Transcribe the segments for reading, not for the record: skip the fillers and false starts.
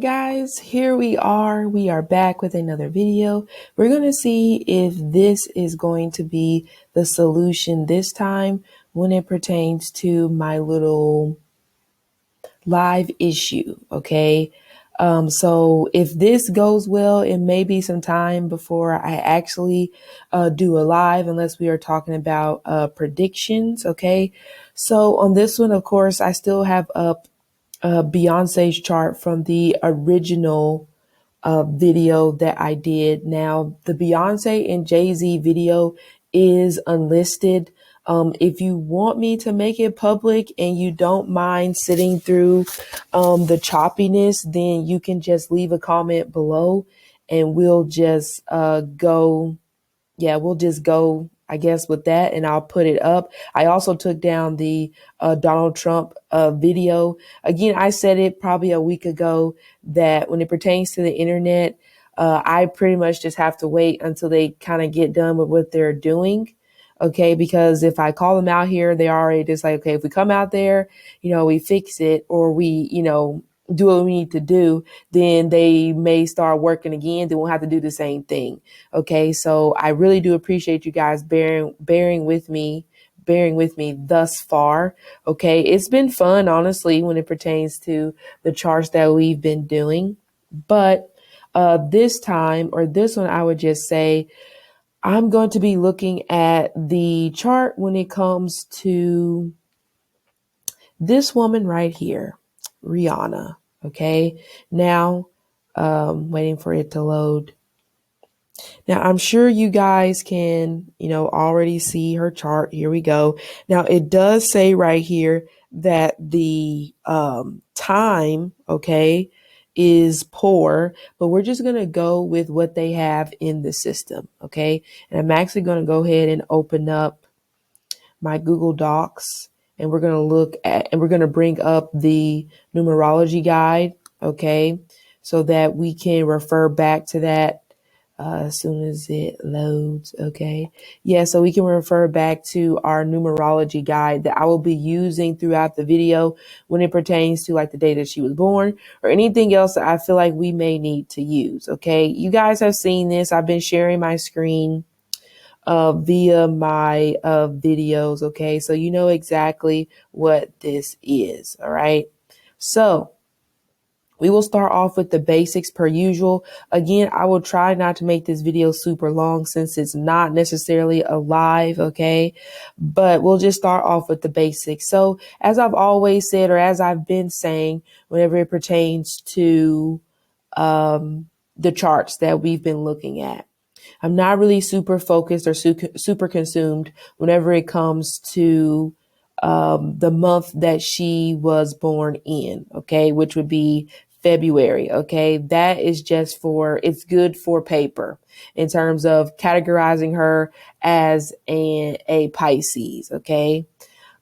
Guys, here we are back with another video. We're going to see if this is going to be the solution this time when it pertains to my little live issue. Okay. So if this goes well, it may be some time before I actually do a live, unless we are talking about predictions. Okay. So on this one, of course, I still have up Beyonce's chart from the original video that I did. Now, the Beyonce and Jay-Z video is unlisted. If you want me to make it public and you don't mind sitting through the choppiness, then you can just leave a comment below and we'll just go, I guess, with that, and I'll put it up. I also took down the Donald Trump video. Again, I said it probably a week ago that when it pertains to the internet, I pretty much just have to wait until they kind of get done with what they're doing. Okay, because if I call them out here, they're already just like, okay, if we come out there, we fix it, or we, do what we need to do, then they may start working again. Then we'll have to do the same thing. Okay. So I really do appreciate you guys bearing with me thus far. Okay. It's been fun, honestly, when it pertains to the charts that we've been doing. But this time, or this one, I would just say, I'm going to be looking at the chart when it comes to this woman right here, Rihanna. Okay. Now, waiting for it to load. Now, I'm sure you guys can, already see her chart. Here we go. Now, it does say right here that the time, okay, is poor, but we're just going to go with what they have in the system. Okay. And I'm actually going to go ahead and open up my Google Docs. And we're going to look at, and we're going to bring up the numerology guide, okay, so that we can refer back to that as soon as it loads, okay. Yeah, so we can refer back to our numerology guide that I will be using throughout the video when it pertains to like the day that she was born or anything else that I feel like we may need to use, okay. You guys have seen this. I've been sharing my screen via my videos. Okay. So you know exactly what this is. All right. So we will start off with the basics per usual. Again, I will try not to make this video super long since it's not necessarily a live. Okay. But we'll just start off with the basics. So as I've always said, or as I've been saying, whenever it pertains to the charts that we've been looking at, I'm not really super focused or super consumed whenever it comes to the month that she was born in, okay, which would be February, okay. That is just it's good for paper in terms of categorizing her as a Pisces, okay.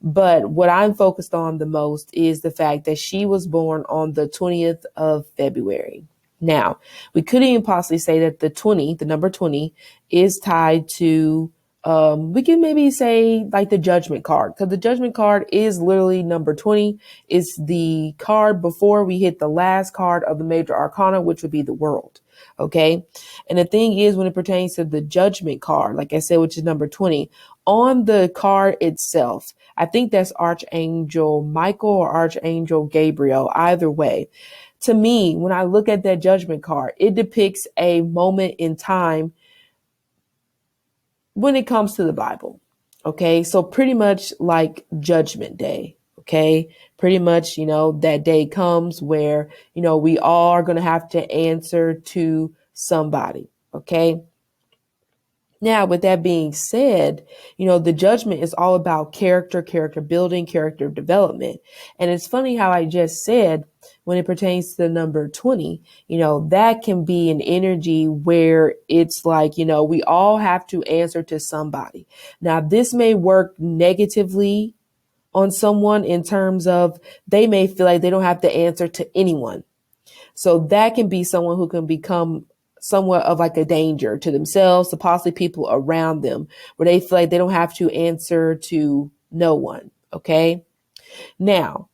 But what I'm focused on the most is the fact that she was born on the 20th of February. Now, we could even possibly say that the number 20 is tied to, we can maybe say like the judgment card, because the judgment card is literally number 20. It's the card before we hit the last card of the major arcana, which would be the world. Okay. And the thing is, when it pertains to the judgment card, like I said, which is number 20, On the card itself, I think that's Archangel Michael or Archangel Gabriel, either way. To me, when I look at that judgment card, it depicts a moment in time when it comes to the Bible. Okay, so pretty much like Judgment Day. Okay, pretty much, that day comes where, we all are going to have to answer to somebody. Okay. Now, with that being said, the judgment is all about character building, character development. And it's funny how I just said when it pertains to the number 20, that can be an energy where it's like, we all have to answer to somebody. Now, this may work negatively on someone in terms of they may feel like they don't have to answer to anyone. So that can be someone who can become somewhat of like a danger to themselves, to possibly people around them, where they feel like they don't have to answer to no one. Okay. Now,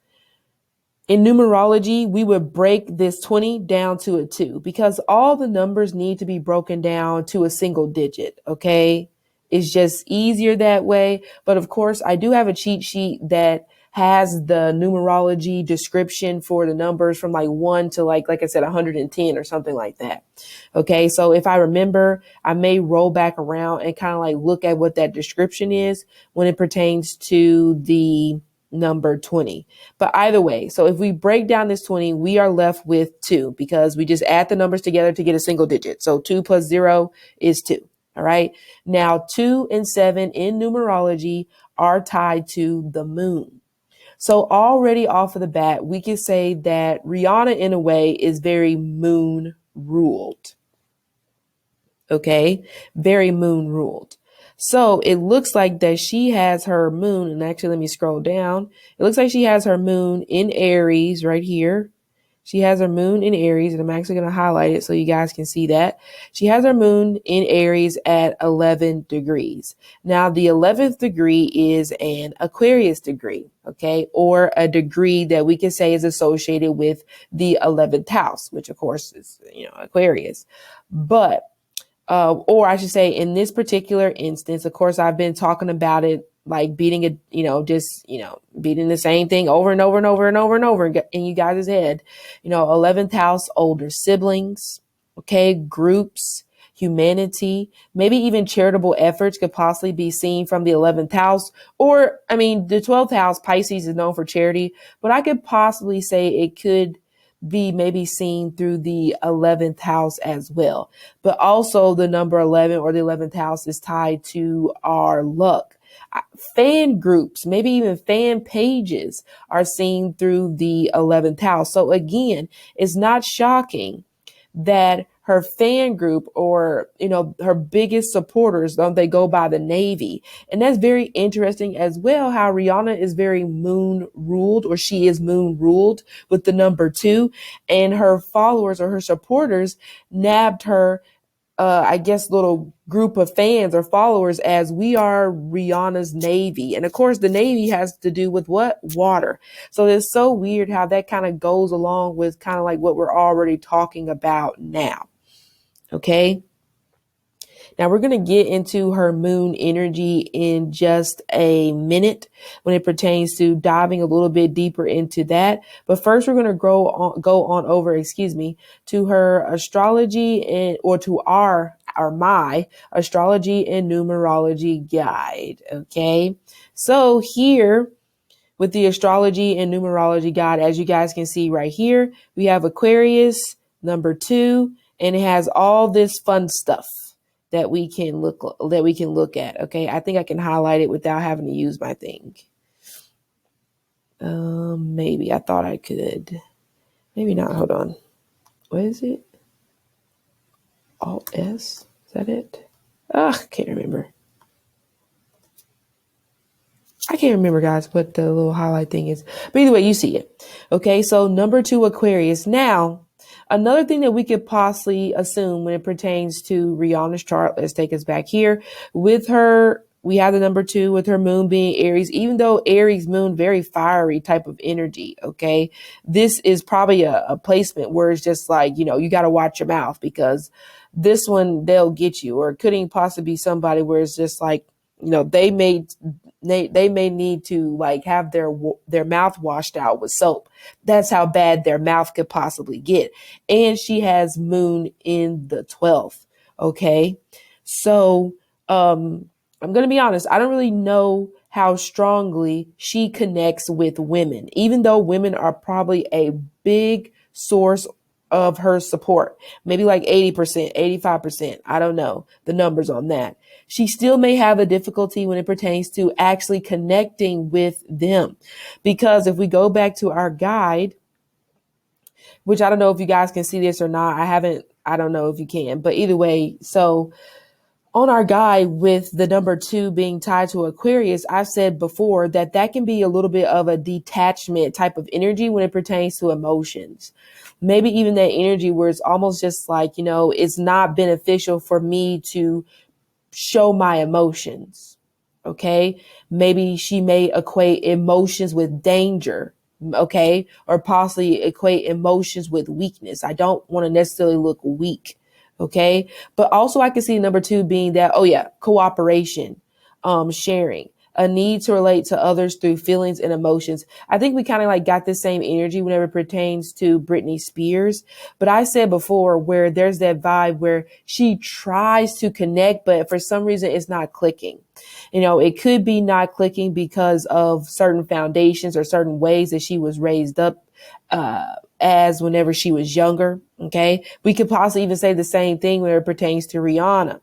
in numerology, we would break this 20 down to a 2 because all the numbers need to be broken down to a single digit. Okay. It's just easier that way. But of course, I do have a cheat sheet that has the numerology description for the numbers from like 1 to like I said, 110 or something like that. Okay. So if I remember, I may roll back around and kind of like look at what that description is when it pertains to the number 20. But either way, so if we break down this 20, we are left with 2 because we just add the numbers together to get a single digit. So 2 plus 0 is 2. All right. Now 2 and 7 in numerology are tied to the moon. So already off of the bat, we can say that Rihanna in a way is very moon ruled. Okay. Very moon ruled. So it looks like that she has her moon, and actually let me scroll down. It looks like she has her moon in Aries right here. She has her moon in Aries, and I'm actually going to highlight it so you guys can see that. She has her moon in Aries at 11 degrees. Now, the 11th degree is an Aquarius degree, okay, or a degree that we can say is associated with the 11th house, which of course is, Aquarius. But or I should say in this particular instance, of course, I've been talking about it like beating beating the same thing over and over and over and over and over in you guys' head. 11th house, older siblings, okay, groups, humanity, maybe even charitable efforts could possibly be seen from the 11th house. Or, the 12th house, Pisces, is known for charity, but I could possibly say it could be maybe seen through the 11th house as well. But also the number 11 or the 11th house is tied to our luck. Fan groups, maybe even fan pages are seen through the 11th house. So again, it's not shocking that her fan group or, her biggest supporters, they go by the Navy. And that's very interesting as well, how Rihanna is very moon ruled, or she is moon ruled with the number 2, and her followers or her supporters nabbed her little group of fans or followers as we are Rihanna's Navy. And of course, the Navy has to do with what? Water. So it's so weird how that kind of goes along with kind of like what we're already talking about now. Okay. Now we're going to get into her moon energy in just a minute when it pertains to diving a little bit deeper into that. But first, we're going to go on over, to her astrology or to my astrology and numerology guide. Okay. So here with the astrology and numerology guide, as you guys can see right here, we have Aquarius number 2, and it has all this fun stuff that we can look at. Okay. I think I can highlight it without having to use my thing. Maybe I thought I could, maybe not. Hold on. What is it? Alt S. Is that it? Can't remember. I can't remember, guys, what the little highlight thing is. But either way, you see it. Okay. So number 2, Aquarius. Now, another thing that we could possibly assume when it pertains to Rihanna's chart, let's take us back here. With her, we have the number 2 with her moon being Aries, even though Aries moon, very fiery type of energy. Okay. This is probably a placement where it's just like, you got to watch your mouth because this one, they'll get you, or it could even possibly be somebody where it's just like, They may need to like have their mouth washed out with soap. That's how bad their mouth could possibly get. And she has moon in the 12th. Okay. So, I'm going to be honest. I don't really know how strongly she connects with women, even though women are probably a big source of her support, maybe like 80%, 85%. I don't know the numbers on that. She still may have a difficulty when it pertains to actually connecting with them. Because if we go back to our guide, which I don't know if you guys can see this or not. I don't know if you can, but either way. So on our guide with the number 2 being tied to Aquarius, I've said before that can be a little bit of a detachment type of energy when it pertains to emotions. Maybe even that energy where it's almost just like, it's not beneficial for me to show my emotions. Okay. Maybe she may equate emotions with danger. Okay. Or possibly equate emotions with weakness. I don't want to necessarily look weak. Okay. But also I can see number 2 being that, cooperation, sharing, a need to relate to others through feelings and emotions. I think we kind of like got the same energy whenever it pertains to Britney Spears. But I said before where there's that vibe where she tries to connect, but for some reason it's not clicking. It could be not clicking because of certain foundations or certain ways that she was raised up, as whenever she was younger. Okay. We could possibly even say the same thing when it pertains to Rihanna.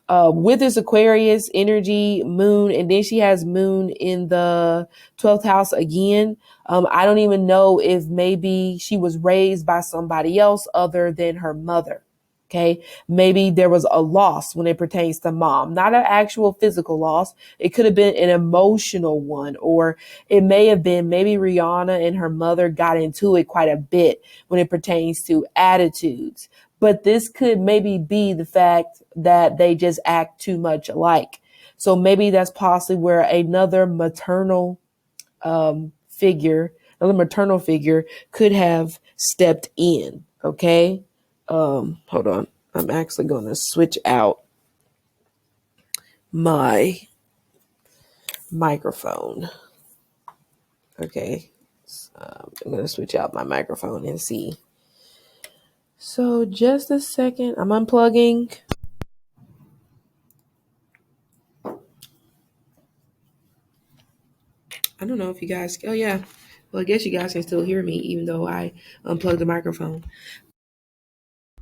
With this Aquarius energy, moon, and then she has moon in the 12th house again. I don't even know if maybe she was raised by somebody else other than her mother. Okay. Maybe there was a loss when it pertains to mom, not an actual physical loss. It could have been an emotional one, or it may have been maybe Rihanna and her mother got into it quite a bit when it pertains to attitudes. But this could maybe be the fact that they just act too much alike. So maybe that's possibly where another maternal figure could have stepped in. Okay. Hold on. I'm actually going to switch out my microphone. Okay. I'm going to switch out my microphone and see. So just a second. I'm unplugging. I don't know if you guys, oh yeah. Well, I guess you guys can still hear me even though I unplugged the microphone.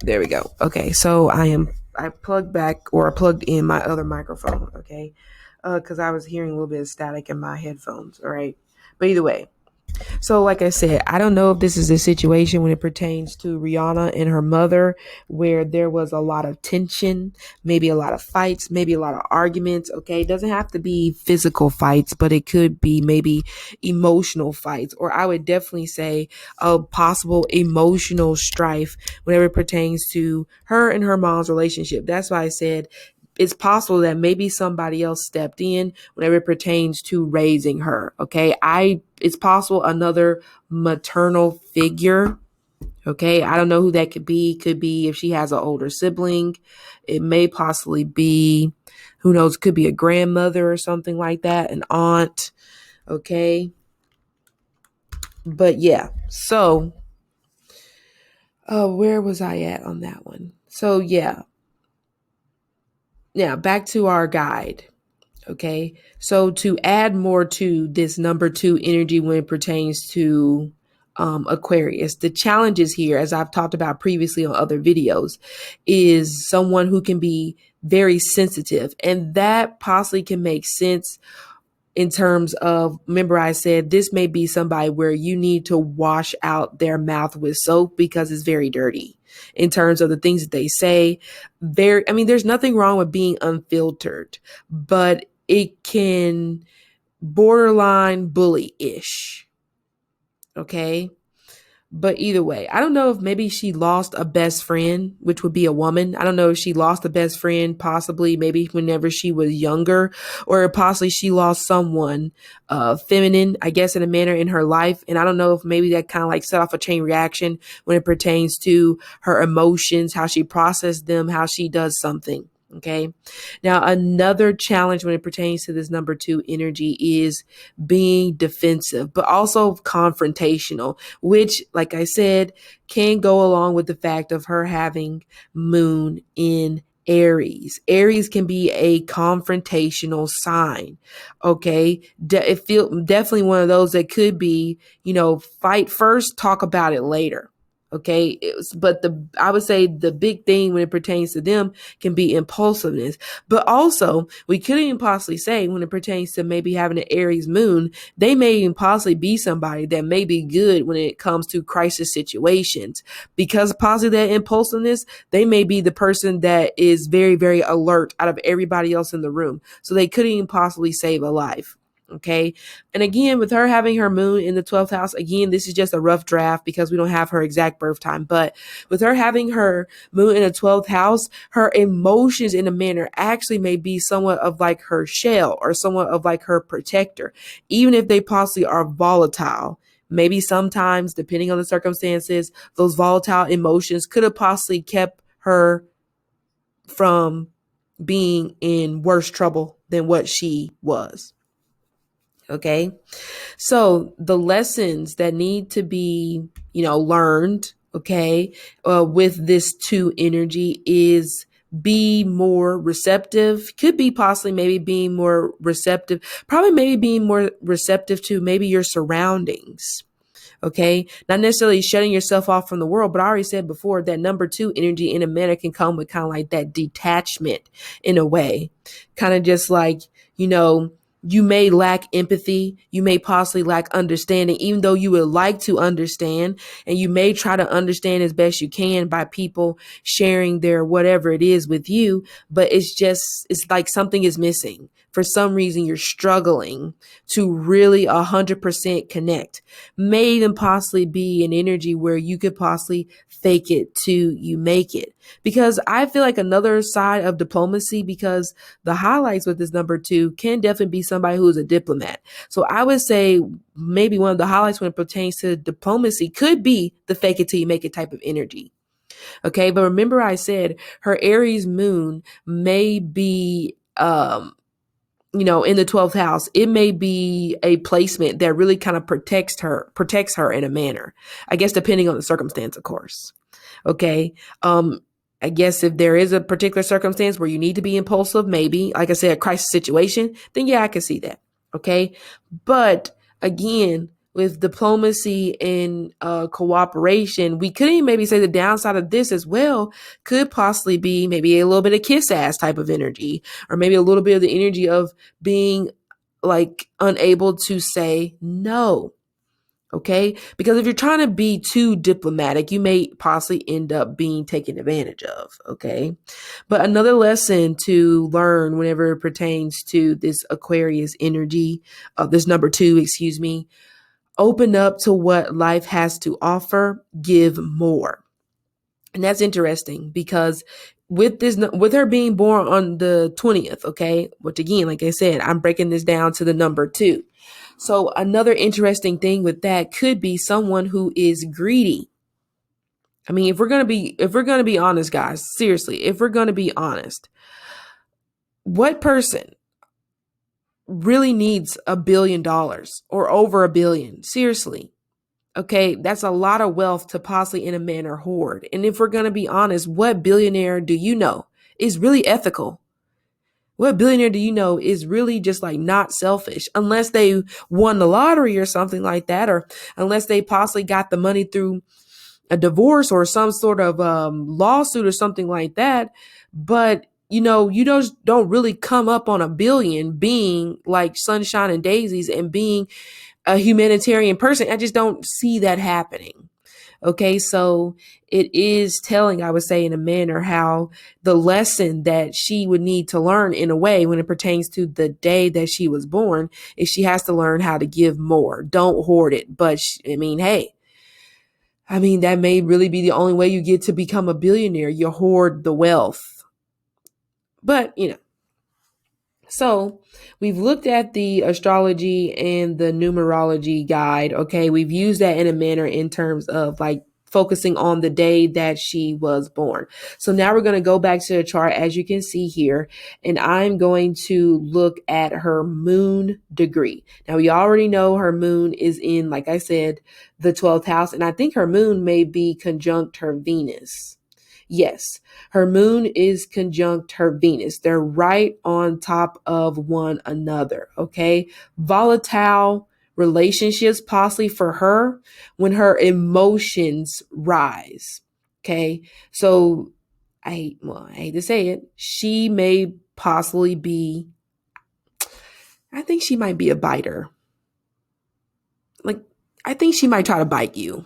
There we go. Okay. So I plugged in my other microphone. Okay. Cause I was hearing a little bit of static in my headphones. All right. But either way. So like I said, I don't know if this is a situation when it pertains to Rihanna and her mother, where there was a lot of tension, maybe a lot of fights, maybe a lot of arguments. Okay. It doesn't have to be physical fights, but it could be maybe emotional fights, or I would definitely say a possible emotional strife whenever it pertains to her and her mom's relationship. That's why I said it's possible that maybe somebody else stepped in whenever it pertains to raising her. Okay. It's possible another maternal figure. Okay. I don't know who that could be. Could be if she has an older sibling. It may possibly be, who knows, could be a grandmother or something like that, an aunt. Okay. But yeah. So, where was I at on that one? So yeah. Now back to our guide. Okay. So to add more to this number 2 energy when it pertains to Aquarius, the challenges here, as I've talked about previously on other videos, is someone who can be very sensitive, and that possibly can make sense in terms of, remember I said this may be somebody where you need to wash out their mouth with soap because it's very dirty in terms of the things that they say. There's nothing wrong with being unfiltered, but it can borderline bully-ish. Okay. But either way, I don't know if maybe she lost a best friend, which would be a woman. I don't know if she lost a best friend, possibly maybe whenever she was younger, or possibly she lost someone feminine, I guess, in a manner in her life. And I don't know if maybe that kind of like set off a chain reaction when it pertains to her emotions, how she processed them, how she does something. Okay. Now, another challenge when it pertains to this number 2 energy is being defensive, but also confrontational, which, like I said, can go along with the fact of her having moon in Aries. Aries can be a confrontational sign. Okay. It feel definitely one of those that could be, fight first, talk about it later. Okay. But I would say the big thing when it pertains to them can be impulsiveness. But also, we couldn't even possibly say when it pertains to maybe having an Aries moon, they may even possibly be somebody that may be good when it comes to crisis situations. Because possibly that impulsiveness, they may be the person that is very, very alert out of everybody else in the room. So they couldn't even possibly save a life. Okay. And again, with her having her moon in the 12th house, again, this is just a rough draft because we don't have her exact birth time. But with her having her moon in the 12th house, her emotions in a manner actually may be somewhat of like her shell or somewhat of like her protector, even if they possibly are volatile. Maybe sometimes, depending on the circumstances, those volatile emotions could have possibly kept her from being in worse trouble than what she was. Okay. So the lessons that need to be, learned, okay, with this 2 energy is be more receptive, could be possibly maybe being more receptive, probably maybe being more receptive to maybe your surroundings. Okay. Not necessarily shutting yourself off from the world, but I already said before that number 2 energy in a manner can come with kind of like that detachment in a way, kind of just like, you may lack empathy. You may possibly lack understanding, even though you would like to understand, and you may try to understand as best you can by people sharing their whatever it is with you. But it's like something is missing. For some reason, you're struggling to really 100% connect. May even possibly be an energy where you could possibly fake it till you make it. Because I feel like another side of diplomacy, because the highlights with this number 2 can definitely be somebody who's a diplomat. So I would say maybe one of the highlights when it pertains to diplomacy could be the fake it till you make it type of energy. Okay. But remember I said her Aries moon may be, in the 12th house, it may be a placement that really kind of protects her in a manner, I guess, depending on the circumstance, of course. Okay. I guess if there is a particular circumstance where you need to be impulsive, maybe, like I said, a crisis situation, then yeah, I can see that. Okay. But again, with diplomacy and cooperation, we could even maybe say the downside of this as well could possibly be maybe a little bit of kiss ass type of energy, or maybe a little bit of the energy of being like unable to say no. Okay. Because if you're trying to be too diplomatic, you may possibly end up being taken advantage of. Okay. But another lesson to learn whenever it pertains to this Aquarius energy, this number 2, excuse me, open up to what life has to offer, give more. And that's interesting because with her being born on the 20th, okay, which again, like I said, I'm breaking this down to the number 2. So another interesting thing with that could be someone who is greedy. I mean, if we're going to be honest, guys, seriously, if we're going to be honest, what person really needs $1 billion or over $1 billion? Seriously. Okay, that's a lot of wealth to possibly in a manner hoard. And if we're going to be honest, what billionaire do you know is really ethical? What billionaire do you know is really just like not selfish, unless they won the lottery or something like that, or unless they possibly got the money through a divorce or some sort of lawsuit or something like that. But you don't really come up on $1 billion being like sunshine and daisies and being a humanitarian person. I just don't see that happening. Okay, so it is telling, I would say, in a manner, how the lesson that she would need to learn in a way when it pertains to the day that she was born is she has to learn how to give more. Don't hoard it. But that may really be the only way you get to become a billionaire. You hoard the wealth. But, so we've looked at the astrology and the numerology guide. Okay. We've used that in a manner in terms of like focusing on the day that she was born. So now we're going to go back to the chart, as you can see here, and I'm going to look at her moon degree. Now, we already know her moon is in, like I said, the 12th house, and I think her moon may be conjunct her Venus. Yes, her moon is conjunct her Venus. They're right on top of one another, okay? Volatile relationships, possibly for her, when her emotions rise, okay? So I hate to say it, she may possibly be, I think she might be a biter. Like, I think she might try to bite you.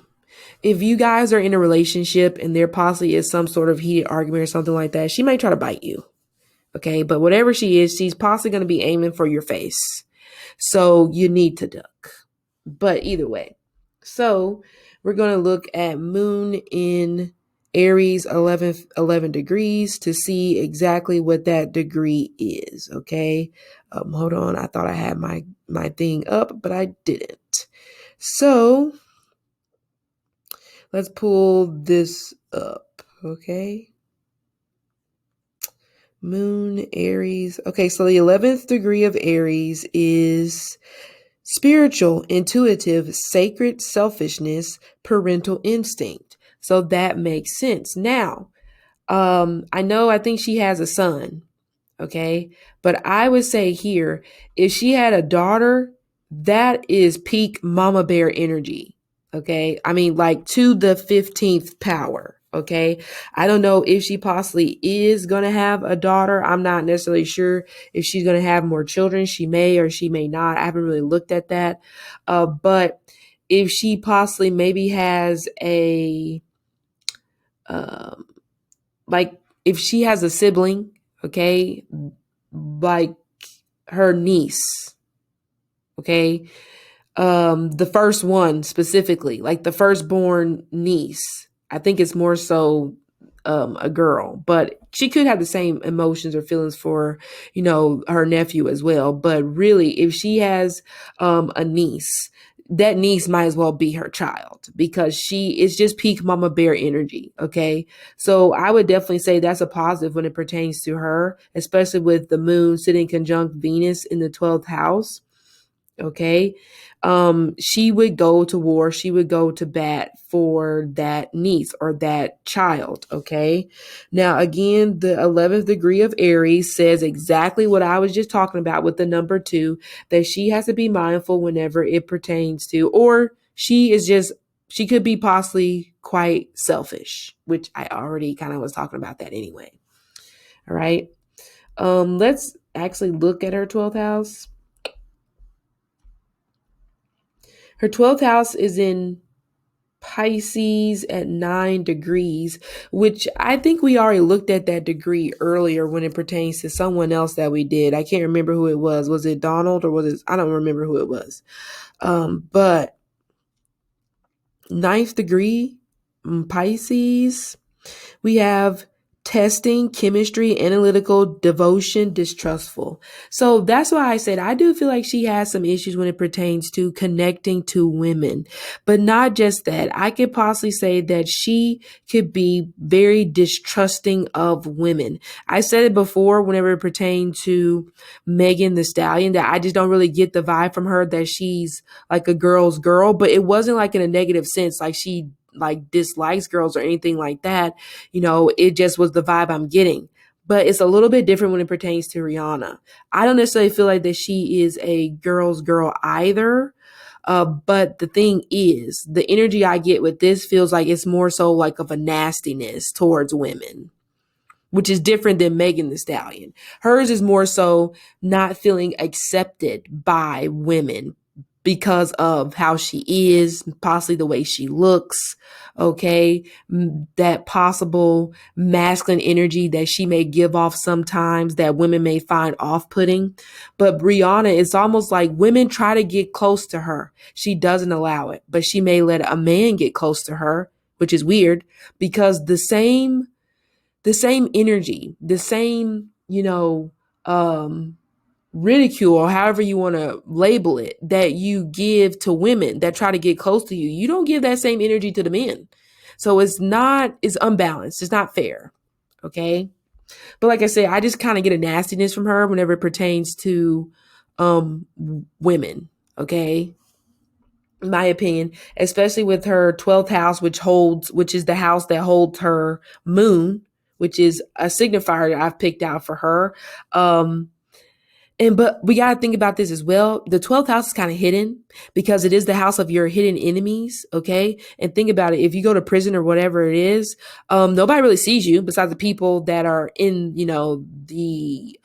If you guys are in a relationship and there possibly is some sort of heated argument or something like that, she might try to bite you. Okay. But whatever she is, she's possibly going to be aiming for your face. So you need to duck. But either way. So we're going to look at moon in Aries 11 degrees to see exactly what that degree is. Okay. Hold on. I thought I had my thing up, but I didn't. So let's pull this up, okay? Moon, Aries. Okay, so the 11th degree of Aries is spiritual, intuitive, sacred selfishness, parental instinct. So that makes sense. Now, I think she has a son, okay? But I would say here, if she had a daughter, that is peak mama bear energy. Okay. I mean, like to the 15th power. Okay. I don't know if she possibly is going to have a daughter. I'm not necessarily sure if she's going to have more children. She may or she may not. I haven't really looked at that. But if she possibly maybe has like if she has a sibling, okay, like her niece, okay, the first one specifically, like the firstborn niece. I think it's more so a girl, but she could have the same emotions or feelings for, her nephew as well. But really, if she has a niece, that niece might as well be her child because she is just peak mama bear energy. Okay. So I would definitely say that's a positive when it pertains to her, especially with the moon sitting conjunct Venus in the 12th house. Okay. She would go to war. She would go to bat for that niece or that child. Okay. Now, again, the 11th degree of Aries says exactly what I was just talking about with the number 2, that she has to be mindful whenever it pertains to, or she could be possibly quite selfish, which I already kind of was talking about that anyway. All right. Let's actually look at her 12th house. Her 12th house is in Pisces at 9 degrees, which I think we already looked at that degree earlier when it pertains to someone else that we did. I can't remember who it was. Was it Donald or was it? I don't remember who it was. But 9th degree, Pisces, we have testing, chemistry, analytical, devotion, distrustful. So that's why I said I do feel like she has some issues when it pertains to connecting to women, but not just that. I could possibly say that she could be very distrusting of women. I said it before whenever it pertained to Megan Thee Stallion that I just don't really get the vibe from her that she's like a girl's girl, but it wasn't like in a negative sense, like she like dislikes girls or anything like that. It just was the vibe I'm getting. But it's a little bit different when it pertains to Rihanna. I don't necessarily feel like that she is a girl's girl either. But the thing is, the energy I get with this feels like it's more so like of a nastiness towards women, which is different than Megan Thee Stallion. Hers is more so not feeling accepted by women because of how she is, possibly the way she looks, okay? That possible masculine energy that she may give off sometimes that women may find off-putting. But Rihanna, it's almost like women try to get close to her. She doesn't allow it, but she may let a man get close to her, which is weird because the same energy, the same, ridicule or however you want to label it that you give to women that try to get close to you, you don't give that same energy to the men. So it's unbalanced. It's not fair. Okay. But like I said, I just kind of get a nastiness from her whenever it pertains to women. Okay. In my opinion, especially with her 12th house, which is the house that holds her moon, which is a signifier that I've picked out for her. But we got to think about this as well. The 12th house is kind of hidden because it is the house of your hidden enemies. Okay. And think about it. If you go to prison or whatever it is, nobody really sees you besides the people that are in, the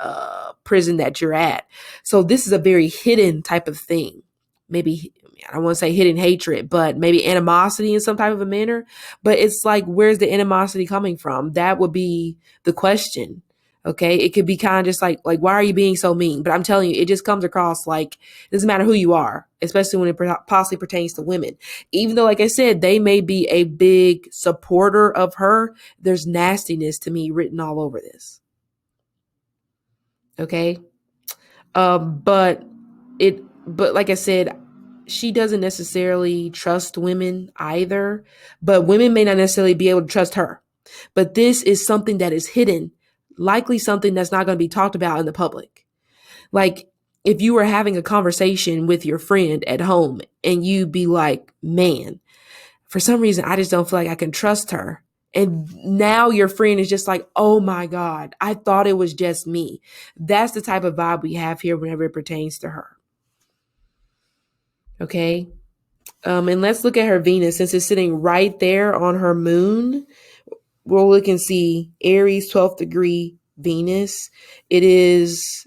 prison that you're at. So this is a very hidden type of thing. Maybe, I don't want to say hidden hatred, but maybe animosity in some type of a manner. But it's like, where's the animosity coming from? That would be the question. Okay. It could be kind of just like, why are you being so mean? But I'm telling you, it just comes across like, it doesn't matter who you are, especially when it possibly pertains to women. Even though, like I said, they may be a big supporter of her, there's nastiness to me written all over this. Okay. But like I said, she doesn't necessarily trust women either, but women may not necessarily be able to trust her. But this is something that is hidden, likely something that's not going to be talked about in the public. Like if you were having a conversation with your friend at home and you'd be like, man, for some reason, I just don't feel like I can trust her. And now your friend is just like, oh my God, I thought it was just me. That's the type of vibe we have here whenever it pertains to her. Okay. And let's look at her Venus since it's sitting right there on her moon. We'll look and see Aries 12th degree Venus. It is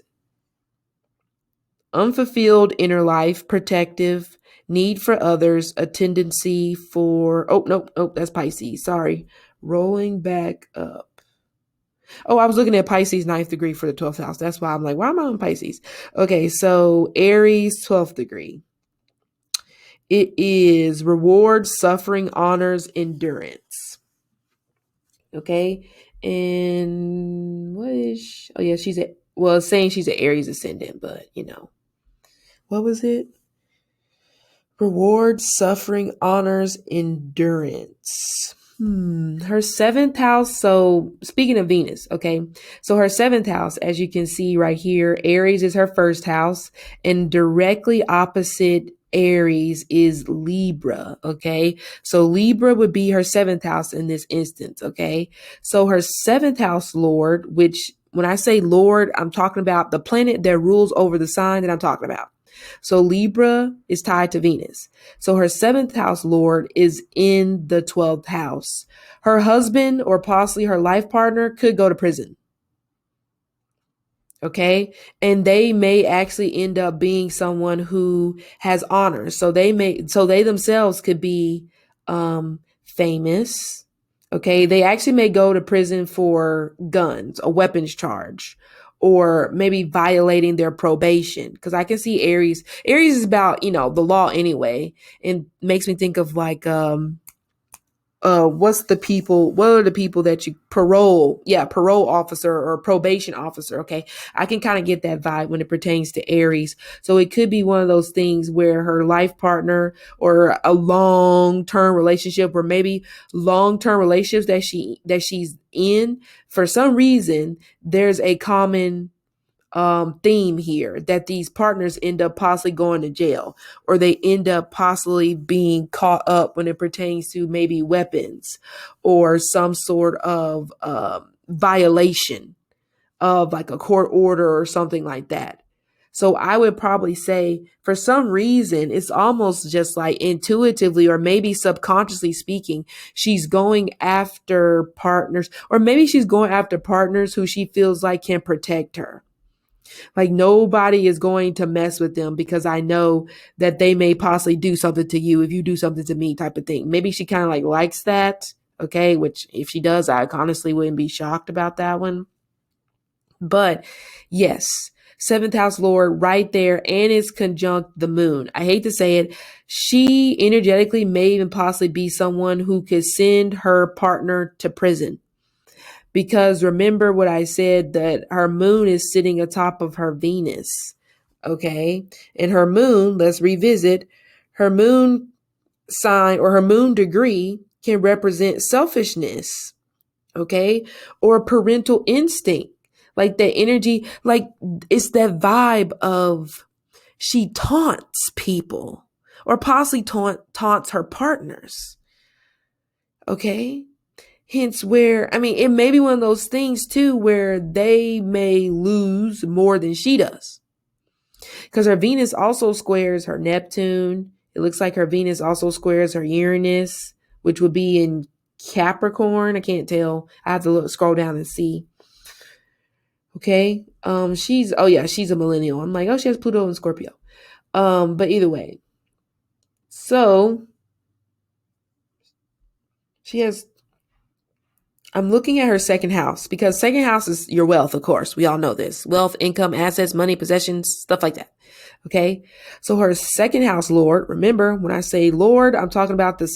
unfulfilled inner life, protective, need for others, a tendency for, nope, that's Pisces. Sorry. Rolling back up. Oh, I was looking at Pisces 9th degree for the 12th house. That's why I'm like, why am I on Pisces? Okay, so Aries 12th degree. It is reward, suffering, honors, endurance. Okay. And what is, oh yeah, it's saying she's an Aries ascendant, but what was it? Reward, suffering, honors, endurance. Her 7th house. So speaking of Venus, okay. So her 7th house, as you can see right here, Aries is her 1st house, and directly opposite Aries is Libra. Okay. So Libra would be her 7th house in this instance. Okay. So her 7th house Lord, which when I say Lord, I'm talking about the planet that rules over the sign that I'm talking about. So Libra is tied to Venus. So her 7th house Lord is in the 12th house. Her husband or possibly her life partner could go to prison. Okay. And they may actually end up being someone who has honors. So they themselves could be famous. Okay. They actually may go to prison for guns, a weapons charge, or maybe violating their probation. Cause I can see Aries is about, the law anyway, and makes me think of like, what are the people that you parole officer or probation officer. Okay. I can kind of get that vibe when it pertains to Aries. So it could be one of those things where her life partner or a long-term relationship, or maybe long-term relationships that she's in, for some reason, there's a common theme here that these partners end up possibly going to jail, or they end up possibly being caught up when it pertains to maybe weapons or some sort of violation of like a court order or something like that. So I would probably say for some reason, it's almost just like intuitively or maybe subconsciously speaking, she's going after partners, or maybe she's going after partners who she feels like can protect her. Like nobody is going to mess with them because I know that they may possibly do something to you if you do something to me, type of thing. Maybe she kind of like likes that. Okay. Which if she does, I honestly wouldn't be shocked about that one. But yes, 7th house Lord right there, and it's conjunct the moon. I hate to say it. She energetically may even possibly be someone who could send her partner to prison. Because remember what I said, that her moon is sitting atop of her Venus. Okay. And her moon, let's revisit, her moon sign or her moon degree can represent selfishness, okay? Or parental instinct. Like that energy, like it's that vibe of she taunts people or possibly taunts her partners, okay? Hence where, I mean, it may be one of those things too where they may lose more than she does. Because her Venus also squares her Neptune. It looks like her Venus also squares her Uranus, which would be in Capricorn. I can't tell. I have to scroll down and see. Okay. She's a millennial. I'm like, oh, she has Pluto and Scorpio. But either way. So she has, I'm looking at her second house because second house is your wealth, of course. We all know this. Wealth, income, assets, money, possessions, stuff like that. Okay. So her second house Lord, remember when I say Lord, I'm talking about the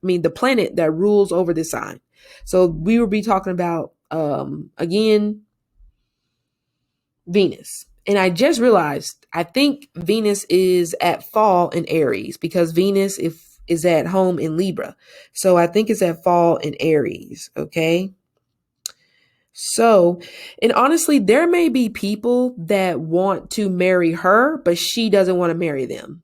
the planet that rules over this sign. So we will be talking about, again, Venus. And I just realized, I think Venus is at fall in Aries because Venus is at home in Libra. So I think it's at fall in Aries. Okay. So, and honestly, there may be people that want to marry her, but she doesn't want to marry them.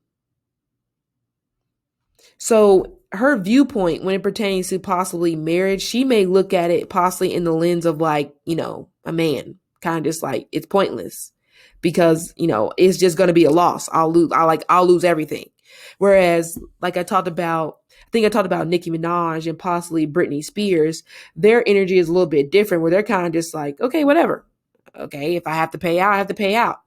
So her viewpoint when it pertains to possibly marriage, she may look at it possibly in the lens of like, a man, kind of just like it's pointless because, it's just going to be a loss. I'll lose everything. Whereas like I talked about Nicki Minaj and possibly Britney Spears, their energy is a little bit different where they're kind of just like, okay, whatever. Okay. If I have to pay out, I have to pay out,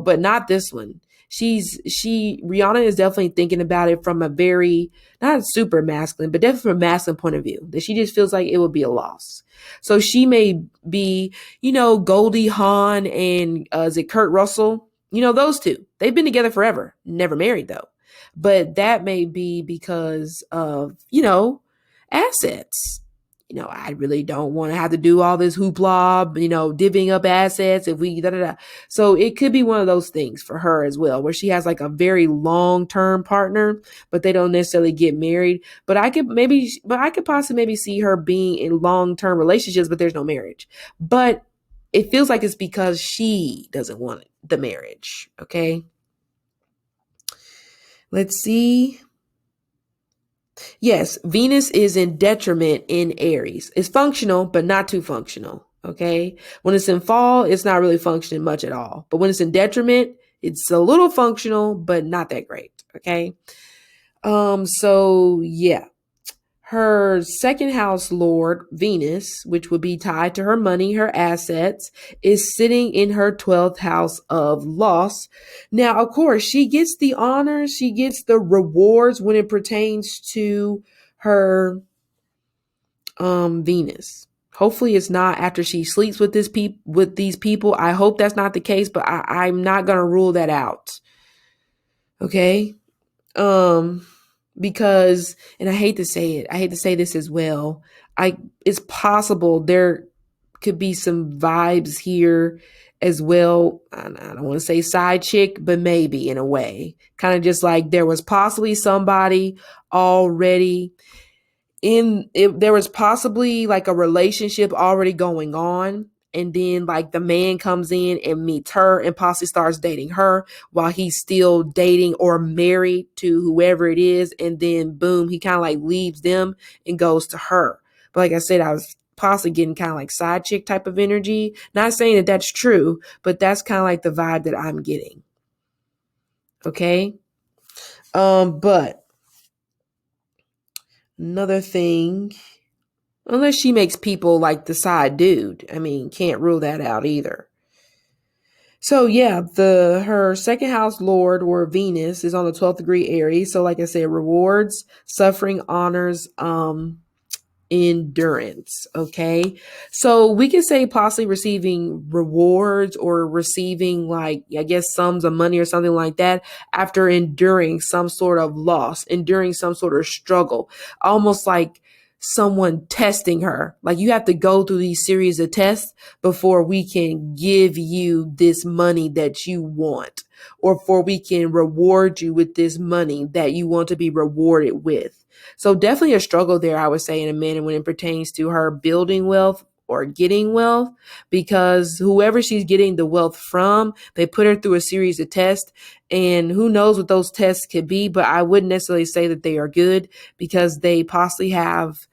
but not this one. Rihanna is definitely thinking about it from a very, not super masculine, but definitely from a masculine point of view, that she just feels like it would be a loss. So she may be, Goldie Hawn and is it Kurt Russell? Those two, they've been together forever, never married though. But that may be because of, assets. I really don't want to have to do all this hoopla, divvying up assets if we So it could be one of those things for her as well, where she has like a very long-term partner, but they don't necessarily get married. But I could possibly maybe see her being in long-term relationships, but there's no marriage. But it feels like it's because she doesn't want the marriage. Okay. Let's see. Yes, Venus is in detriment in Aries. It's functional, but not too functional. Okay. When it's in fall, it's not really functioning much at all. But when it's in detriment, it's a little functional, but not that great. Okay. So yeah. Her second house Lord, Venus, which would be tied to her money, her assets, is sitting in her 12th house of loss. Now, of course, she gets the honors, she gets the rewards when it pertains to her Venus. Hopefully it's not after she sleeps with these people. I hope that's not the case, but I'm not going to rule that out. Okay? Because, and I hate to say this as well, it's possible there could be some vibes here as well. I don't want to say side chick, but maybe in a way, kind of just like there was possibly somebody already there was possibly like a relationship already going on. And then like the man comes in and meets her and possibly starts dating her while he's still dating or married to whoever it is. And then boom, he kind of like leaves them and goes to her. But like I said, I was possibly getting kind of like side chick type of energy. Not saying that that's true, but that's kind of like the vibe that I'm getting. Okay. But another thing, unless she makes people like the side dude. I mean, can't rule that out either. So yeah, her second house Lord or Venus is on the 12th degree Aries. So like I said, rewards, suffering, honors, endurance. Okay. So we can say possibly receiving rewards or receiving like, I guess, sums of money or something like that after enduring some sort of loss, enduring some sort of struggle, almost like someone testing her. Like, you have to go through these series of tests before we can give you this money that you want, or before we can reward you with this money that you want to be rewarded with. So definitely a struggle there, I would say, in a manner when it pertains to her building wealth or getting wealth, because whoever she's getting the wealth from, they put her through a series of tests, and who knows what those tests could be, but I wouldn't necessarily say that they are good, because they possibly have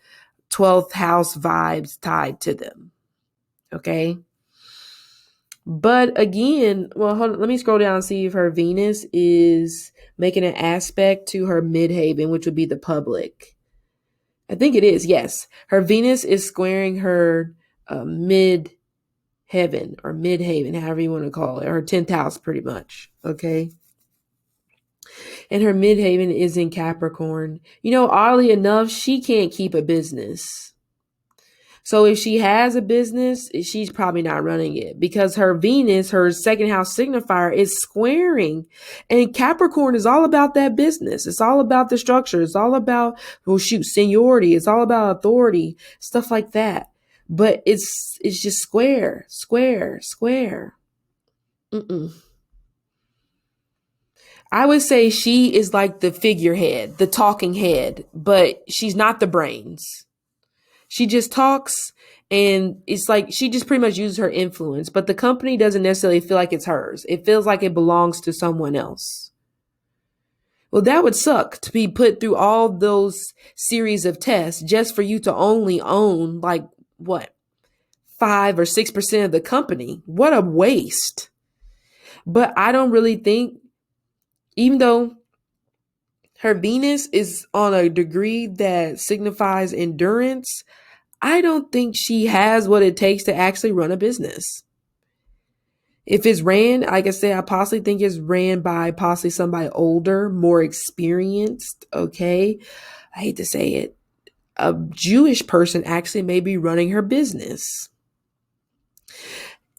12th house vibes tied to them. Okay. But again, well, hold on, let me scroll down and see if her Venus is making an aspect to her midhaven, which would be the public. I think it is. Yes. Her Venus is squaring her midheaven or midhaven, however you want to call it, her 10th house pretty much. Okay. And her midhaven is in Capricorn. You know, oddly enough, she can't keep a business. So if she has a business, she's probably not running it, because her Venus, her second house signifier, is squaring. And Capricorn is all about that business. It's all about the structure. It's all about, seniority. It's all about authority, stuff like that. But it's just square. Mm-mm. I would say she is like the figurehead, the talking head, but she's not the brains. She just talks, and it's like she just pretty much uses her influence, but the company doesn't necessarily feel like it's hers. It feels like it belongs to someone else. Well, that would suck, to be put through all those series of tests just for you to only own like what, 5 or 6% of the company. What a waste. But I don't really think, even though her Venus is on a degree that signifies endurance, I don't think she has what it takes to actually run a business. If it's ran, like I said, I possibly think it's ran by possibly somebody older, more experienced. Okay. I hate to say it. A Jewish person actually may be running her business.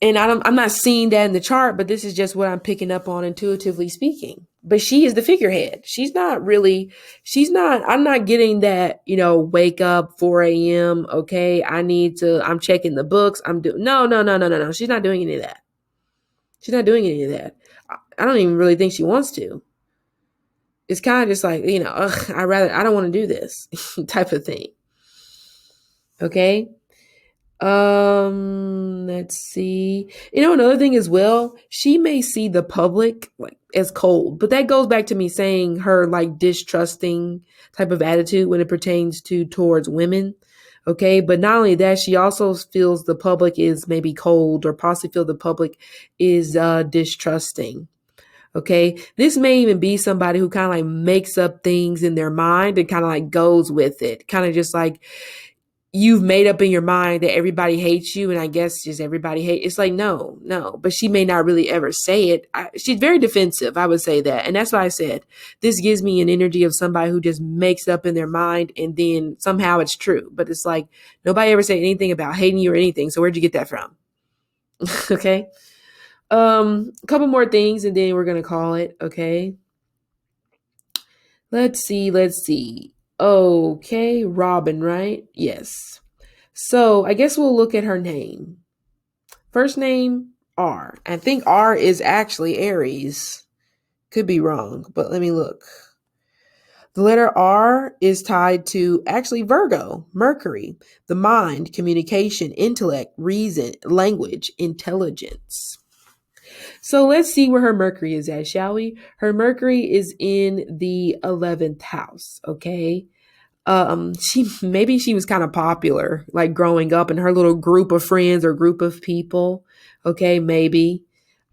And I'm not seeing that in the chart, but this is just what I'm picking up on intuitively speaking. But she is the figurehead. I'm not getting that, wake up 4 a.m. Okay. I'm checking the books. No. She's not doing any of that. She's not doing any of that. I don't even really think she wants to. It's kind of just like, I don't want to do this type of thing. Okay. Let's see. Another thing as well, she may see the public like as cold, but that goes back to me saying her like distrusting type of attitude when it pertains towards women. Okay. But not only that, she also feels the public is maybe cold, or possibly feel the public is distrusting. Okay. This may even be somebody who kind of like makes up things in their mind and kind of like goes with it. Kind of just like, you've made up in your mind that everybody hates you, and I guess just everybody hates. It's like, no, but she may not really ever say it. She's very defensive, I would say that. And that's why I said, this gives me an energy of somebody who just makes up in their mind and then somehow it's true. But it's like, nobody ever said anything about hating you or anything. So where'd you get that from? Okay. A couple more things and then we're going to call it. Okay. Let's see. Okay. Robin, right? Yes. So I guess we'll look at her name. First name, R. I think R is actually Aries. Could be wrong, but let me look. The letter R is tied to actually Virgo, Mercury, the mind, communication, intellect, reason, language, intelligence. So let's see where her Mercury is at, shall we? Her Mercury is in the 11th house, okay? She was kind of popular, like growing up in her little group of friends or group of people. Okay, maybe.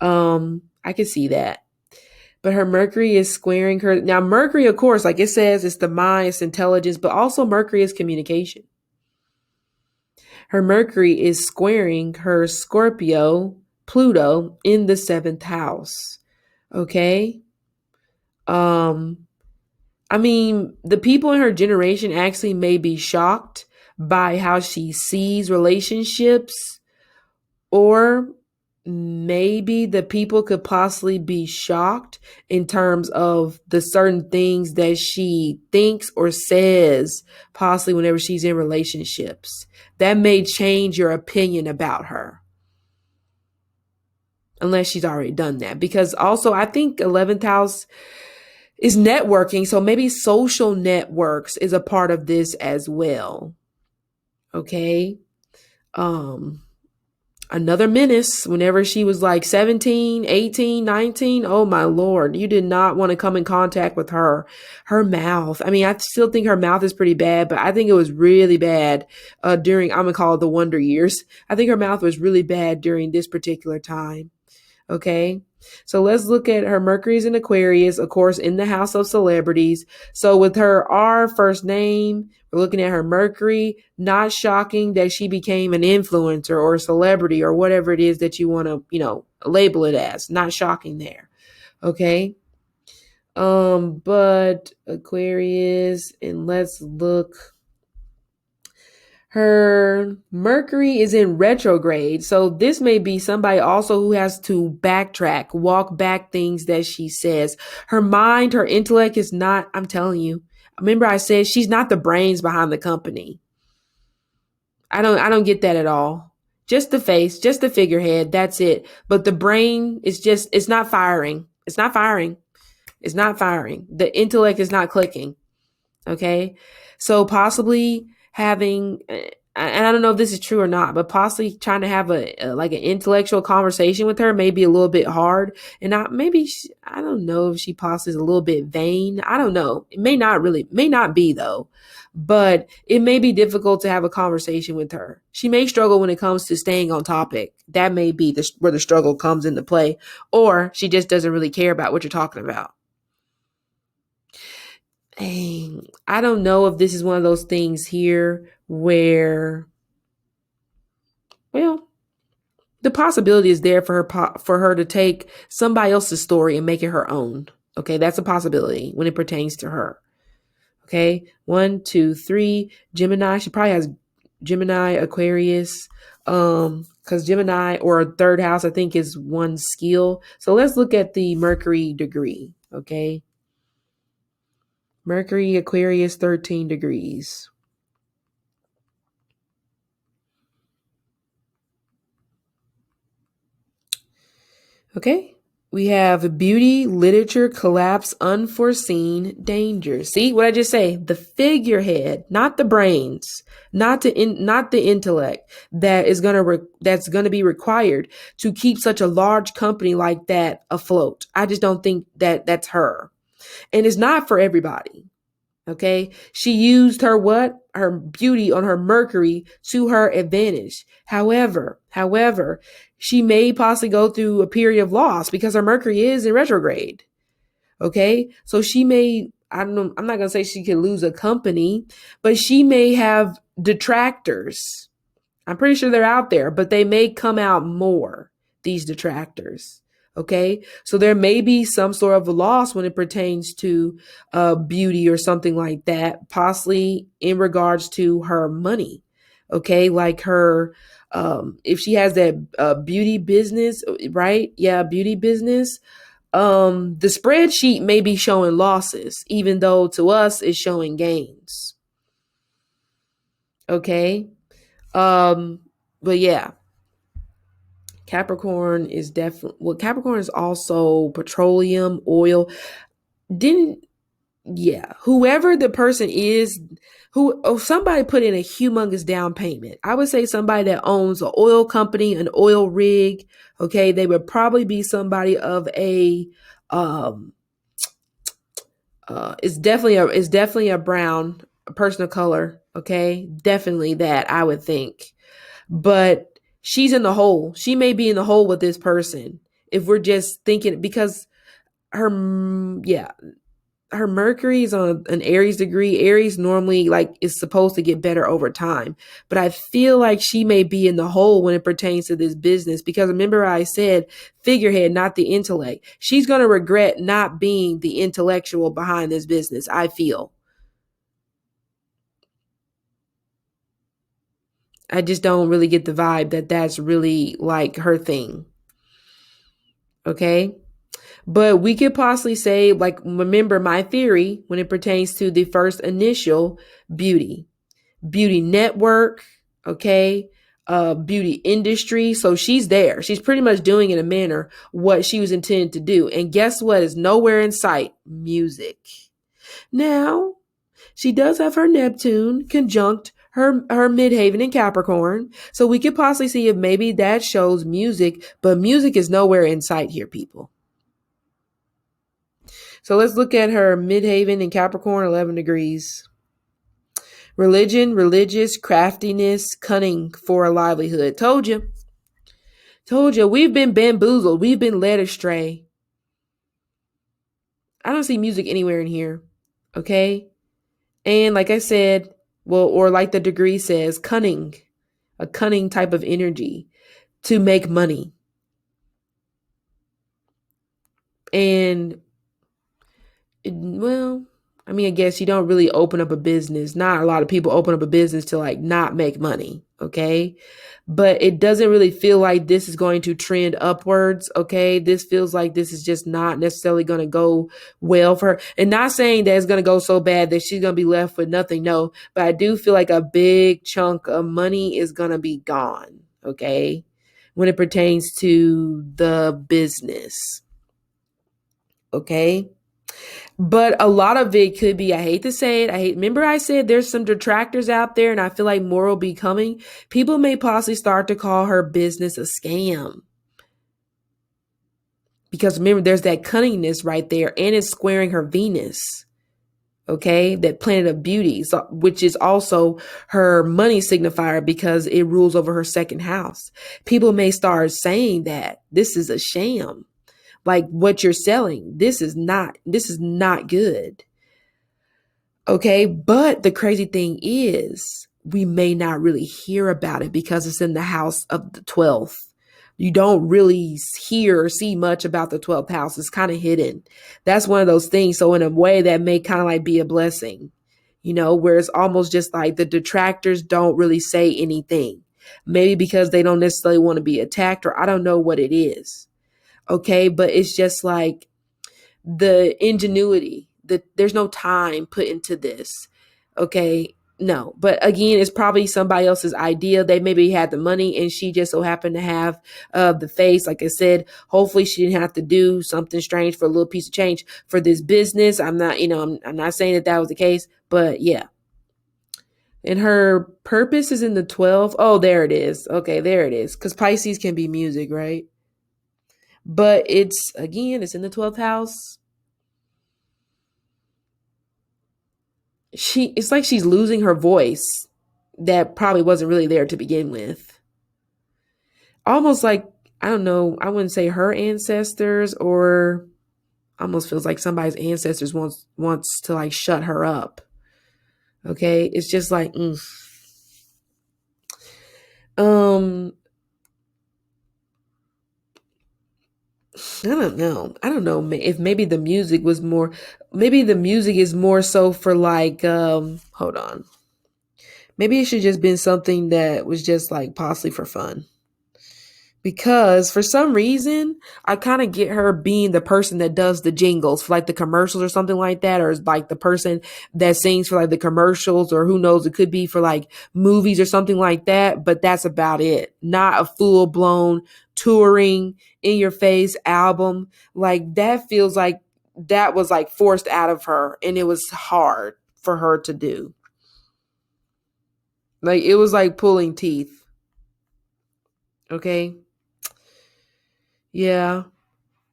I could see that. But her Mercury is squaring her. Now, Mercury, of course, like it says, it's the mind, it's intelligence, but also Mercury is communication. Her Mercury is squaring her Scorpio, Pluto in the 7th house. Okay. The people in her generation actually may be shocked by how she sees relationships, or maybe the people could possibly be shocked in terms of the certain things that she thinks or says, possibly whenever she's in relationships. That may change your opinion about her, unless she's already done that. Because also, I think 11th house is networking. So maybe social networks is a part of this as well. Okay. Um, Another menace whenever she was like 17, 18, 19. Oh my Lord. You did not want to come in contact with her. Her mouth. I mean, I still think her mouth is pretty bad, but I think it was really bad during, I'm going to call it the Wonder Years. I think her mouth was really bad during this particular time. Okay. So let's look at her Mercury's in Aquarius, of course, in the house of celebrities. So with her R first name, we're looking at her Mercury. Not shocking that she became an influencer or a celebrity or whatever it is that you want to, label it as. Not shocking there. Okay. But Aquarius, and let's look. Her Mercury is in retrograde. So this may be somebody also who has to backtrack, walk back things that she says. Her mind, her intellect is not, I'm telling you. Remember I said she's not the brains behind the company. I don't get that at all. Just the face, just the figurehead, that's it. But the brain is just, it's not firing. It's not firing. It's not firing. The intellect is not clicking. Okay. So possibly having, and I don't know if this is true or not, but possibly trying to have like an intellectual conversation with her may be a little bit hard. And I don't know if she possibly is a little bit vain. I don't know. It may not be though, but it may be difficult to have a conversation with her. She may struggle when it comes to staying on topic. That may be where the struggle comes into play, or she just doesn't really care about what you're talking about. I don't know if this is one of those things here where, well, the possibility is there for her to take somebody else's story and make it her own. Okay, that's a possibility when it pertains to her. Okay, 1, 2, 3, Gemini. She probably has Gemini, Aquarius, because Gemini or a third house, I think, is one skill. So let's look at the Mercury degree. Okay, Mercury, Aquarius, 13 degrees. Okay. We have beauty, literature, collapse, unforeseen danger. See what I just say? The figurehead, not the brains, not the intellect that's gonna be required to keep such a large company like that afloat. I just don't think that that's her, and it's not for everybody. Okay. She used her beauty on her Mercury to her advantage. However, she may possibly go through a period of loss because her Mercury is in retrograde. Okay. So she may, I don't know, I'm not going to say she could lose a company, but she may have detractors. I'm pretty sure they're out there, but they may come out more, these detractors. Okay. So there may be some sort of a loss when it pertains to beauty or something like that, possibly in regards to her money. Okay. Like her, if she has that beauty business, right? Yeah. Beauty business. The spreadsheet may be showing losses, even though to us it's showing gains. Okay. But yeah, Capricorn is definitely, well, Capricorn is also petroleum, oil. Didn't, yeah, whoever the person is, somebody put in a humongous down payment. I would say somebody that owns an oil company, an oil rig. Okay. They would probably be somebody of um, it's definitely a brown, a person of color. Okay. Definitely that, I would think. But she's in the hole. She may be in the hole with this person if we're just thinking, because her, yeah, her Mercury is on an Aries degree. Aries normally like is supposed to get better over time, but I feel like she may be in the hole when it pertains to this business, because remember I said figurehead, not the intellect. She's going to regret not being the intellectual behind this business, I feel. I just don't really get the vibe that that's really like her thing. Okay. But we could possibly say, like, remember my theory when it pertains to the first initial beauty network, okay, beauty industry. So she's there. She's pretty much doing in a manner what she was intended to do. And guess what is nowhere in sight? Music. Now, she does have her Neptune conjunct her midhaven in Capricorn. So we could possibly see if maybe that shows music, but music is nowhere in sight here, people. So let's look at her midhaven in Capricorn, 11 degrees. Religion, religious, craftiness, cunning for a livelihood. Told you. We've been bamboozled. We've been led astray. I don't see music anywhere in here. Okay. And like I said, well, or like the degree says, cunning, a cunning type of energy to make money. And well, I mean, I guess you don't really open up a business. Not a lot of people open up a business to like not make money. Okay. But it doesn't really feel like this is going to trend upwards. Okay. This feels like this is just not necessarily going to go well for her. And not saying that it's going to go so bad that she's going to be left with nothing. No, but I do feel like a big chunk of money is going to be gone. Okay. When it pertains to the business. Okay. But a lot of it could be, I hate to say it. Remember I said there's some detractors out there and I feel like more will be coming. People may possibly start to call her business a scam. Because remember, there's that cunningness right there and it's squaring her Venus. Okay, that planet of beauty, so, which is also her money signifier because it rules over her second house. People may start saying that this is a sham. Like what you're selling, this is not good. Okay. But the crazy thing is we may not really hear about it because it's in the house of the 12th. You don't really hear or see much about the 12th house. It's kind of hidden. That's one of those things. So in a way that may kind of like be a blessing, where it's almost just like the detractors don't really say anything. Maybe because they don't necessarily want to be attacked, or I don't know what it is. Okay. But it's just like the ingenuity that there's no time put into this. Okay. No, but again, it's probably somebody else's idea. They maybe had the money and she just so happened to have the face. Like I said, hopefully she didn't have to do something strange for a little piece of change for this business. I'm not, I'm not saying that was the case, but yeah. And her purpose is in the 12. Oh, there it is. Okay, there it is. Because Pisces can be music, right? But it's in the 12th house. It's like she's losing her voice that probably wasn't really there to begin with. Almost like, I don't know, I wouldn't say her ancestors, or almost feels like somebody's ancestors wants to like shut her up. Okay. It's just like, I don't know. If maybe the music was more, maybe the music is more so for like, hold on. Maybe it should just been something that was just like possibly for fun. Because for some reason, I kind of get her being the person that does the jingles for like the commercials or something like that, or like the person that sings for like the commercials, or who knows, it could be for like movies or something like that. But that's about it. Not a full blown touring in your face album. Like that feels like that was like forced out of her and it was hard for her to do. Like it was like pulling teeth. Okay. Yeah.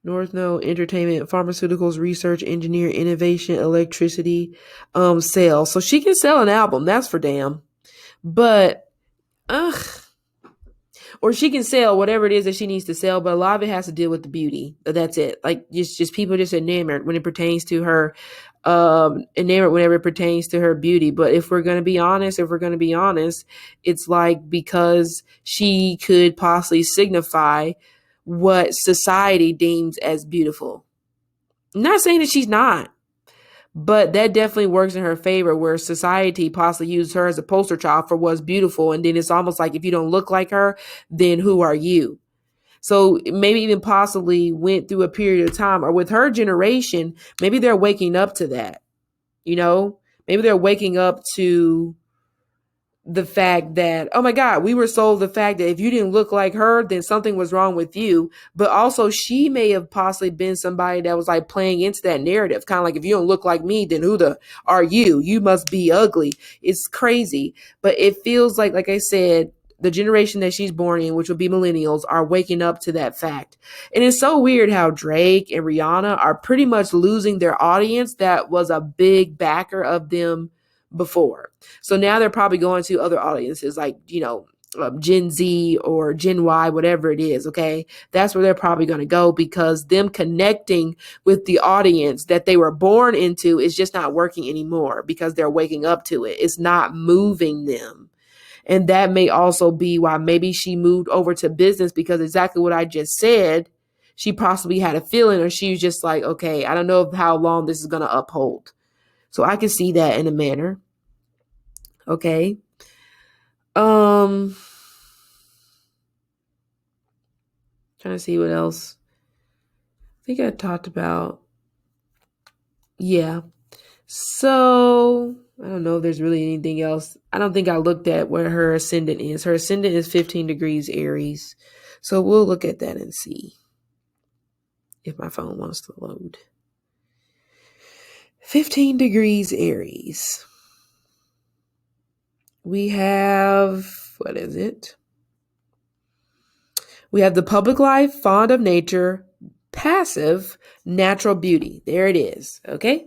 North Node, entertainment, pharmaceuticals, research, engineer, innovation, electricity, sales. So she can sell an album, that's for damn. But, or she can sell whatever it is that she needs to sell, but a lot of it has to deal with the beauty. That's it. Like just people just enamored when it pertains to her, enamored whenever it pertains to her beauty. But if we're going to be honest, it's like because she could possibly signify what society deems as beautiful. I'm not saying that she's not, but that definitely works in her favor, where society possibly uses her as a poster child for what's beautiful. And then it's almost like if you don't look like her, then who are you? So maybe even possibly went through a period of time, or with her generation, maybe they're waking up to that, maybe they're waking up to the fact that, oh my God, we were sold the fact that if you didn't look like her, then something was wrong with you. But also she may have possibly been somebody that was like playing into that narrative. Kind of like, if you don't look like me, then who the are you? You must be ugly. It's crazy. But it feels like I said, the generation that she's born in, which will be millennials, are waking up to that fact. And it's so weird how Drake and Rihanna are pretty much losing their audience that was a big backer of them before. So now they're probably going to other audiences like, Gen Z or Gen Y, whatever it is. Okay. That's where they're probably going to go, because them connecting with the audience that they were born into is just not working anymore, because they're waking up to it. It's not moving them. And that may also be why maybe she moved over to business, because exactly what I just said, she possibly had a feeling, or she was just like, okay, I don't know how long this is going to uphold. So I can see that in a manner. Okay. Trying to see what else. I think I talked about. Yeah. So I don't know if there's really anything else. I don't think I looked at where her ascendant is. Her ascendant is 15 degrees Aries. So we'll look at that and see if my phone wants to load. 15 degrees Aries. We have, what is it? We have the public life, fond of nature, passive, natural beauty. There it is. Okay.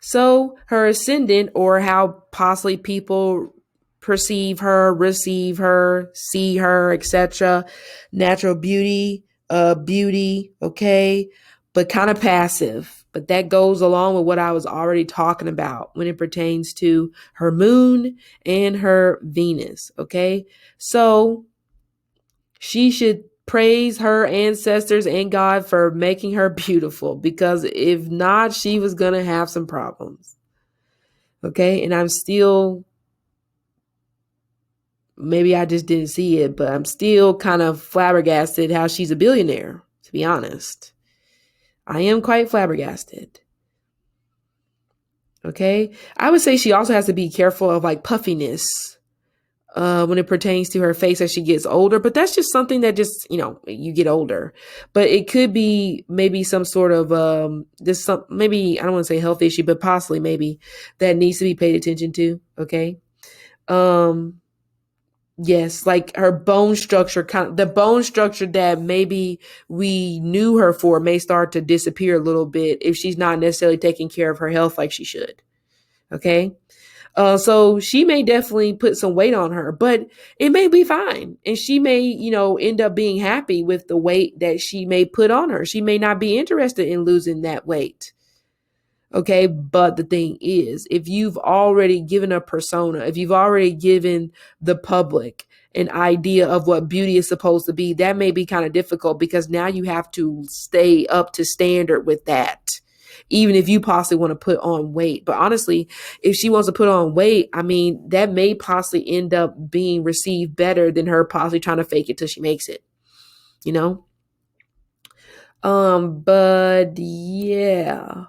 So her ascendant, or how possibly people perceive her, receive her, see her, etc. Natural beauty, beauty. Okay. But kind of passive. But that goes along with what I was already talking about when it pertains to her moon and her Venus. Okay. So she should praise her ancestors and God for making her beautiful, because if not, she was going to have some problems. Okay. And I'm still, maybe I just didn't see it, but I'm still kind of flabbergasted how she's a billionaire, to be honest. I am quite flabbergasted. Okay. I would say she also has to be careful of like puffiness when it pertains to her face as she gets older. But that's just something that just, you get older. But it could be maybe some sort of maybe, I don't want to say health issue, but possibly maybe that needs to be paid attention to. Okay. Yes, like her bone structure, the bone structure that maybe we knew her for may start to disappear a little bit if she's not necessarily taking care of her health like she should. Okay. So she may definitely put some weight on her, but it may be fine. And she may, end up being happy with the weight that she may put on her. She may not be interested in losing that weight. Okay. But the thing is, if you've already given a persona, if you've already given the public an idea of what beauty is supposed to be, that may be kind of difficult, because now you have to stay up to standard with that. Even if you possibly want to put on weight. But honestly, if she wants to put on weight, I mean, that may possibly end up being received better than her possibly trying to fake it till she makes it, But yeah,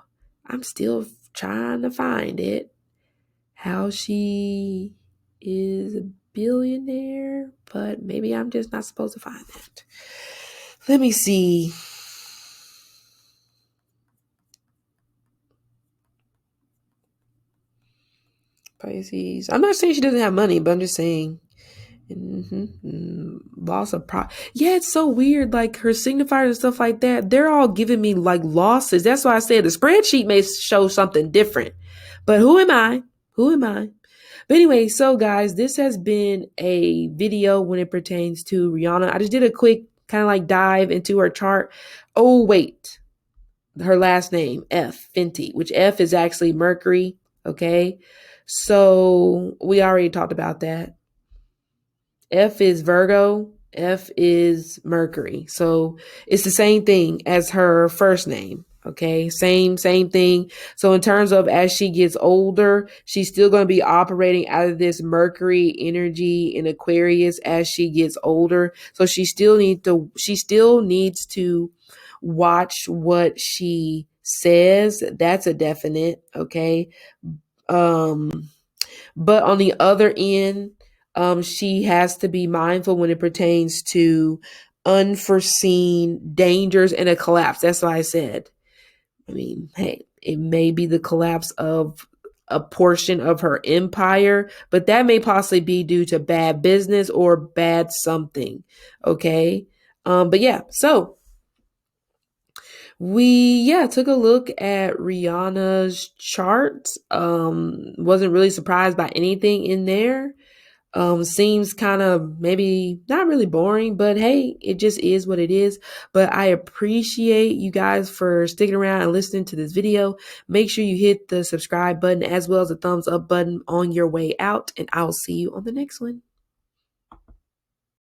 I'm still trying to find it. How she is a billionaire, but maybe I'm just not supposed to find that. Let me see. Pisces. I'm not saying she doesn't have money, but I'm just saying loss of Yeah, it's so weird. Like her signifiers and stuff like that, they're all giving me like losses. That's why I said the spreadsheet may show something different. But who am I? Who am I? But anyway, so guys, this has been a video when it pertains to Rihanna. I just did a quick kind of like dive into her chart. Oh, wait. Her last name, F, Fenty, which F is actually Mercury. Okay. So we already talked about that. F is Virgo. F is Mercury. So it's the same thing as her first name. Okay, same thing. So in terms of as she gets older, she's still going to be operating out of this Mercury energy in Aquarius as she gets older. So she still needs to watch what she says. That's a definite, okay? But on the other end, she has to be mindful when it pertains to unforeseen dangers and a collapse. That's why I said, I mean, hey, it may be the collapse of a portion of her empire, but that may possibly be due to bad business or bad something. Okay. But yeah, so we took a look at Rihanna's chart. Wasn't really surprised by anything in there. Seems kind of maybe not really boring, but hey, it just is what it is. But I appreciate you guys for sticking around and listening to this video. Make sure you hit the subscribe button as well as the thumbs up button on your way out, and I'll see you on the next one.